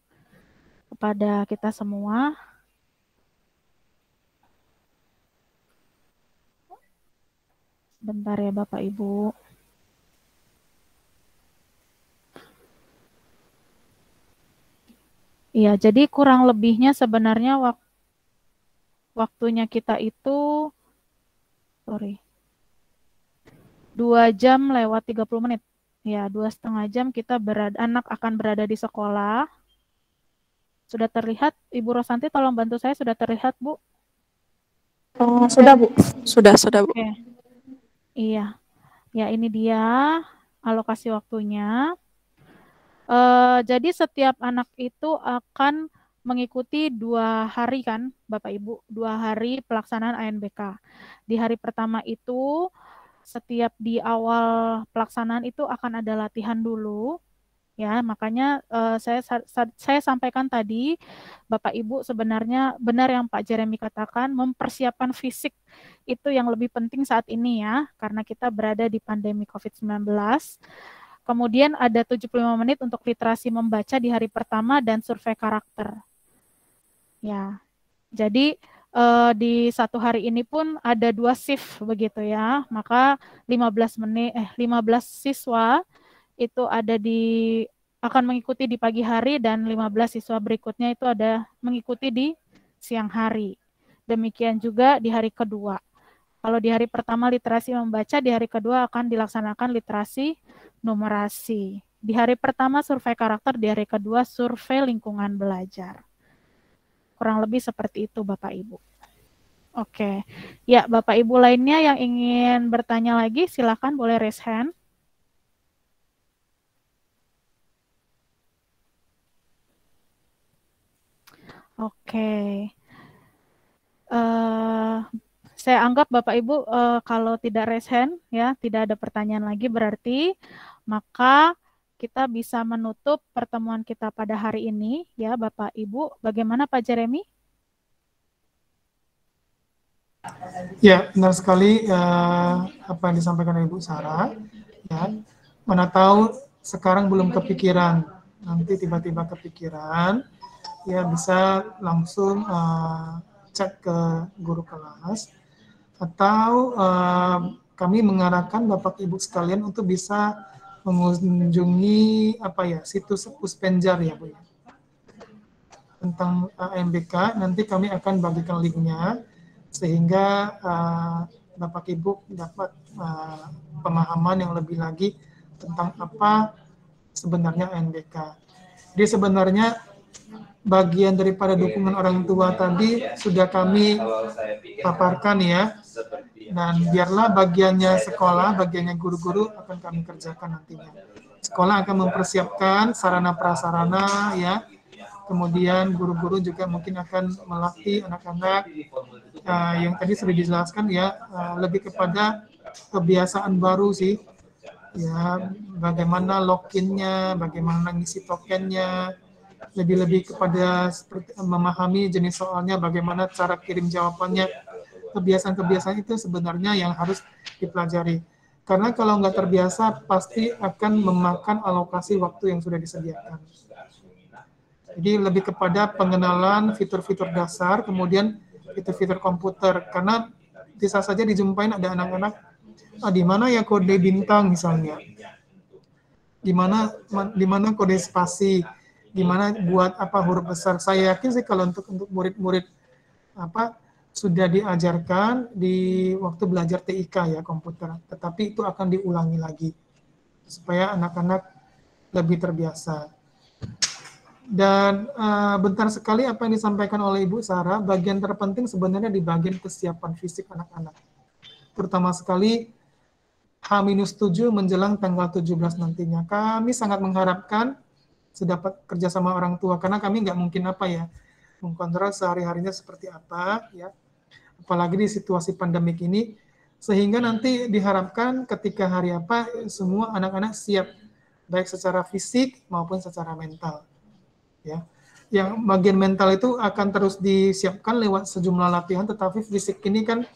C: kepada kita semua. Bentar ya Bapak Ibu. Iya, jadi kurang lebihnya sebenarnya waktunya kita itu, 2 jam lewat 30 menit. Ya, 2,5 jam kita anak akan berada di sekolah. Sudah terlihat, Ibu Rosanti tolong bantu saya, sudah terlihat, Bu?
D: Sudah, Bu. Sudah, Bu.
C: Oke. Iya. Ya, ini dia alokasi waktunya. Jadi setiap anak itu akan mengikuti 2 hari kan, Bapak Ibu, 2 hari pelaksanaan ANBK. Di hari pertama itu, setiap di awal pelaksanaan itu akan ada latihan dulu, ya. Makanya saya sampaikan tadi, Bapak Ibu, sebenarnya benar yang Pak Jeremy katakan, mempersiapkan fisik itu yang lebih penting saat ini ya, karena kita berada di pandemi COVID-19. Kemudian ada 75 menit untuk literasi membaca di hari pertama dan survei karakter. Ya, jadi di 1 hari ini pun ada 2 shift begitu ya. Maka 15 siswa itu akan mengikuti di pagi hari dan 15 siswa berikutnya itu ada mengikuti di siang hari. Demikian juga di hari kedua. Kalau di hari pertama literasi membaca, di hari kedua akan dilaksanakan literasi numerasi. Di hari pertama survei karakter, di hari kedua survei lingkungan belajar. Kurang lebih seperti itu Bapak Ibu. Oke. Ya, Bapak Ibu lainnya yang ingin bertanya lagi, silakan boleh raise hand. Oke. Saya anggap Bapak Ibu kalau tidak raise hand, ya, tidak ada pertanyaan lagi, berarti maka kita bisa menutup pertemuan kita pada hari ini, ya Bapak Ibu. Bagaimana Pak Jeremy?
B: Ya, benar sekali apa yang disampaikan Ibu Sarah. Ya, mana tahu sekarang belum kepikiran, nanti tiba-tiba kepikiran, ya bisa langsung cek ke guru kelas, atau kami mengarahkan Bapak Ibu sekalian untuk bisa mengunjungi situs Puspenjar ya Bu ya, tentang ANBK. Nanti kami akan bagikan linknya sehingga Bapak Ibu dapat pemahaman yang lebih lagi tentang apa sebenarnya ANBK. Jadi sebenarnya bagian daripada dukungan orang tua tadi sudah kami paparkan ya, dan biarlah bagiannya sekolah, bagiannya guru-guru akan kami kerjakan nantinya. Sekolah akan mempersiapkan sarana prasarana ya, kemudian guru-guru juga mungkin akan melatih anak-anak yang tadi sudah dijelaskan ya, lebih kepada kebiasaan baru sih ya, bagaimana login-nya, bagaimana ngisi tokennya, lebih-lebih kepada seperti memahami jenis soalnya, bagaimana cara kirim jawabannya. Kebiasaan-kebiasaan itu sebenarnya yang harus dipelajari. Karena kalau nggak terbiasa, pasti akan memakan alokasi waktu yang sudah disediakan. Jadi lebih kepada pengenalan fitur-fitur dasar, kemudian fitur-fitur komputer. Karena bisa saja dijumpain ada anak-anak, di mana ya kode bintang misalnya, di mana kode spasi, gimana buat huruf besar. Saya yakin sih kalau untuk murid-murid sudah diajarkan di waktu belajar TIK ya komputer, tetapi itu akan diulangi lagi supaya anak-anak lebih terbiasa. Dan bentar sekali apa yang disampaikan oleh Ibu Sarah, bagian terpenting sebenarnya di bagian kesiapan fisik anak-anak. Terutama sekali H-7 menjelang tanggal 17 nantinya. Kami sangat mengharapkan sedapat kerjasama orang tua, karena kami nggak mungkin mengkontrol sehari-harinya seperti apa ya, apalagi di situasi pandemik ini, sehingga nanti diharapkan ketika hari semua anak-anak siap baik secara fisik maupun secara mental ya. Yang bagian mental itu akan terus disiapkan lewat sejumlah latihan, tetapi fisik ini kan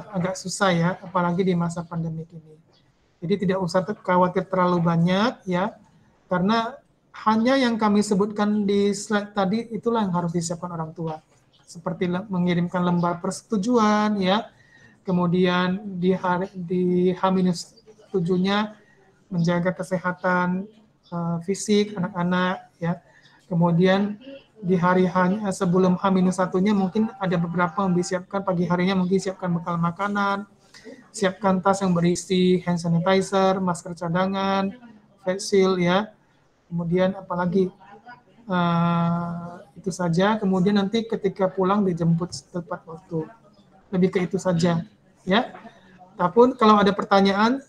B: agak susah ya, apalagi di masa pandemik ini. Jadi tidak usah khawatir terlalu banyak ya, karena hanya yang kami sebutkan di slide tadi itulah yang harus disiapkan orang tua. Seperti mengirimkan lembar persetujuan ya, kemudian di H-7-nya menjaga kesehatan fisik anak-anak ya, Kemudian di hari sebelum H-1-nya mungkin ada beberapa yang disiapkan, pagi harinya mungkin siapkan bekal makanan, siapkan tas yang berisi hand sanitizer, masker cadangan, face shield ya. Kemudian apalagi itu saja. Kemudian nanti ketika pulang dijemput tepat waktu. Lebih ke itu saja ya. Tapi kalau ada pertanyaan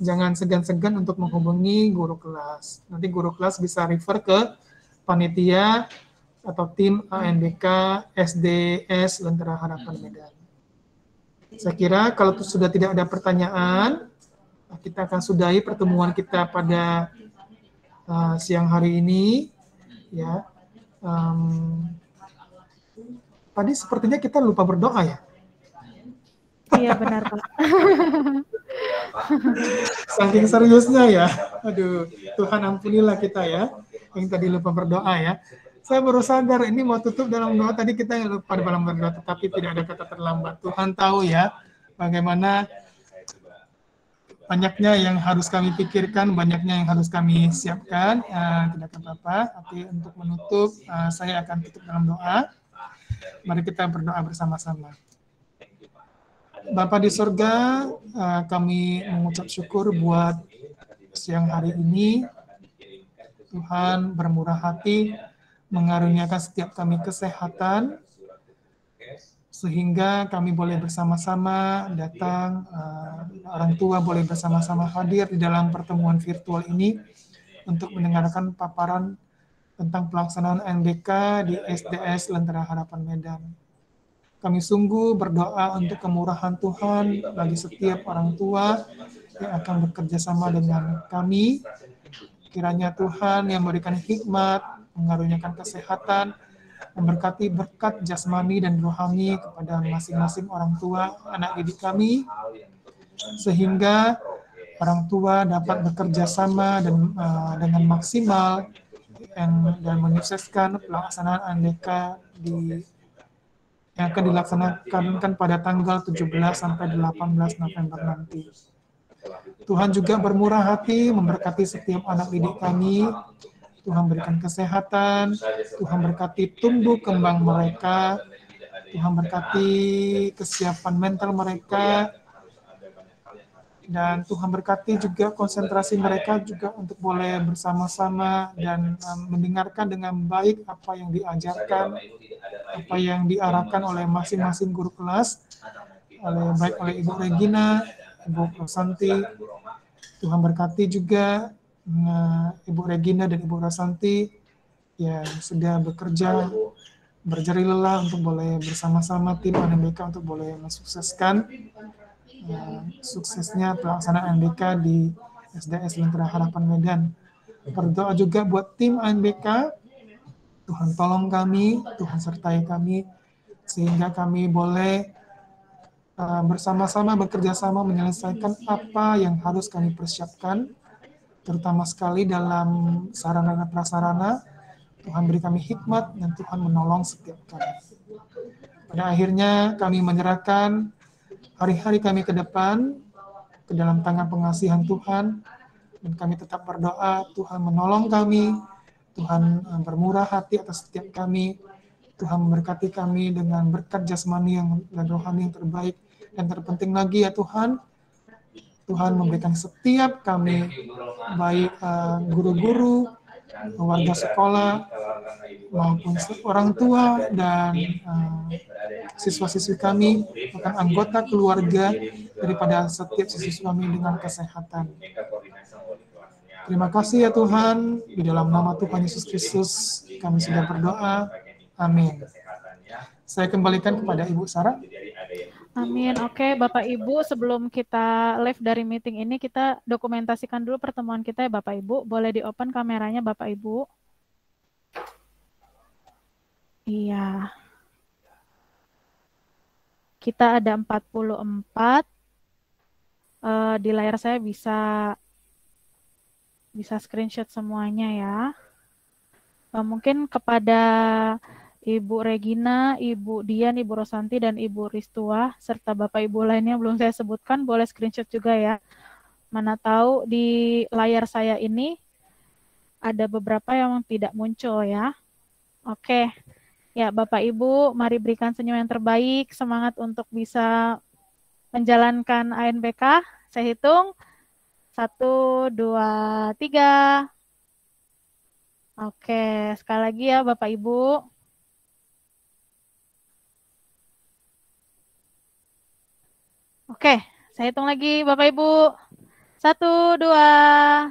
B: jangan segan-segan untuk menghubungi guru kelas. Nanti guru kelas bisa refer ke panitia atau tim ANBK SDS Lentera Harapan Medan. Saya kira kalau sudah tidak ada pertanyaan, kita akan sudahi pertemuan kita pada siang hari ini. Ya, tadi sepertinya kita lupa berdoa ya.
C: Iya benar Pak.
B: Saking seriusnya ya. Aduh, Tuhan ampunilah kita ya, yang tadi lupa berdoa ya. Saya baru sadar ini mau tutup dalam doa, tadi kita lupa dalam berdoa, tetapi tidak ada kata terlambat. Tuhan tahu ya bagaimana banyaknya yang harus kami pikirkan, banyaknya yang harus kami siapkan. Tidak apa-apa, tapi untuk menutup, saya akan tutup dalam doa. Mari kita berdoa bersama-sama. Bapa di surga, kami mengucap syukur buat siang hari ini. Tuhan bermurah hati mengaruniakan setiap kami kesehatan, sehingga kami boleh bersama-sama datang, orang tua boleh bersama-sama hadir di dalam pertemuan virtual ini untuk mendengarkan paparan tentang pelaksanaan NBK di SDS Lentera Harapan Medan. Kami sungguh berdoa untuk kemurahan Tuhan bagi setiap orang tua yang akan bekerja sama dengan kami. Kiranya Tuhan yang memberikan hikmat, mengaruniakan kesehatan, memberkati berkat jasmani dan rohani kepada masing-masing orang tua anak didik kami, sehingga orang tua dapat bekerja sama dan dengan maksimal dan menyukseskan pelaksanaan NBK yang akan dilaksanakan pada tanggal 17 sampai 18 November nanti. Tuhan juga bermurah hati memberkati setiap anak didik kami. Tuhan berikan kesehatan, Tuhan berkati tumbuh kembang mereka, Tuhan berkati kesiapan mental mereka, dan Tuhan berkati juga konsentrasi mereka juga untuk boleh bersama-sama dan mendengarkan dengan baik apa yang diajarkan, apa yang diarahkan oleh masing-masing guru kelas, baik oleh Ibu Regina, Ibu Rosanti. Tuhan berkati juga Ibu Regina dan Ibu Rosanti yang sudah bekerja berjeri lelah untuk boleh bersama-sama tim ANBK untuk boleh mensukseskan suksesnya pelaksanaan NBK di SDS Lentera Harapan Medan. Berdoa juga buat tim ANBK, Tuhan tolong kami, Tuhan sertai kami, sehingga kami boleh bersama-sama bekerja sama menyelesaikan apa yang harus kami persiapkan, terutama sekali dalam sarana dan prasarana. Tuhan beri kami hikmat dan Tuhan menolong setiap kami. Pada akhirnya kami menyerahkan hari-hari kami ke depan ke dalam tangan pengasihan Tuhan, dan kami tetap berdoa Tuhan menolong kami, Tuhan bermurah hati atas setiap kami, Tuhan memberkati kami dengan berkat jasmani dan rohani yang terbaik, dan terpenting lagi ya Tuhan, Tuhan memberikan setiap kami, baik guru-guru, warga sekolah, maupun orang tua dan siswa-siswi kami, bahkan anggota keluarga daripada setiap siswa kami dengan kesehatan. Terima kasih ya Tuhan, di dalam nama Tuhan Yesus Kristus kami sudah berdoa. Amin. Saya kembalikan kepada Ibu Sarah.
C: Amin. Oke, Bapak Ibu, sebelum kita live dari meeting ini, kita dokumentasikan dulu pertemuan kita ya Bapak Ibu. Boleh di-open kameranya Bapak Ibu? Iya. Kita ada 44. Di layar saya bisa screenshot semuanya ya. Mungkin kepada Ibu Regina, Ibu Dian, Ibu Rosanti, dan Ibu Ristua, serta Bapak Ibu lainnya belum saya sebutkan, boleh screenshot juga ya. Mana tahu di layar saya ini ada beberapa yang tidak muncul ya. Oke. Ya, Bapak Ibu, mari berikan senyum yang terbaik, semangat untuk bisa menjalankan ANBK. Saya hitung 1, 2, 3. Oke, sekali lagi ya Bapak Ibu. Oke, saya hitung lagi Bapak Ibu. 1, 2,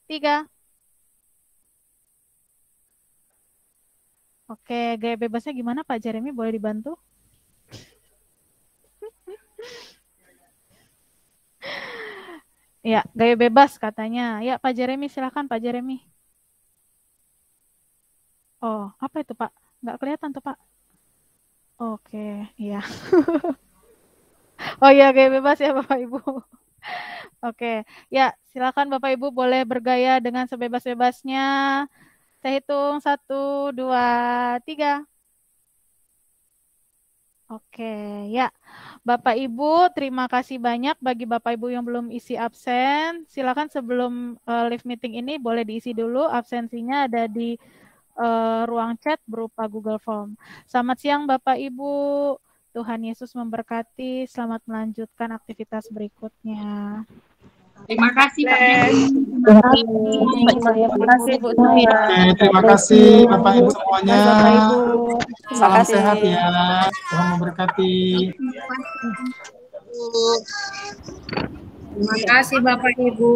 C: 3. Oke, gaya bebasnya gimana Pak Jeremy? Boleh dibantu? Ya, gaya bebas katanya. Ya, Pak Jeremy, silakan Pak Jeremy. Oh, apa itu Pak? Nggak kelihatan tuh Pak. Oke, iya. Oh iya, gaya bebas ya Bapak Ibu. Oke, ya silakan Bapak Ibu boleh bergaya dengan sebebas-bebasnya. Saya hitung 1, 2, 3. Oke, ya. Bapak Ibu, terima kasih banyak bagi Bapak Ibu yang belum isi absen. Silakan sebelum live meeting ini boleh diisi dulu absensinya, ada di ruang chat berupa Google Form. Selamat siang Bapak Ibu. Tuhan Yesus memberkati. Selamat melanjutkan aktivitas berikutnya.
G: Terima kasih Pak Jeremy.
C: Terima kasih Bu.
B: Terima kasih Bapak Ibu semuanya.
C: Bapak Ibu.
B: Salam sehat ya. Tuhan memberkati.
G: Terima kasih Bapak Ibu.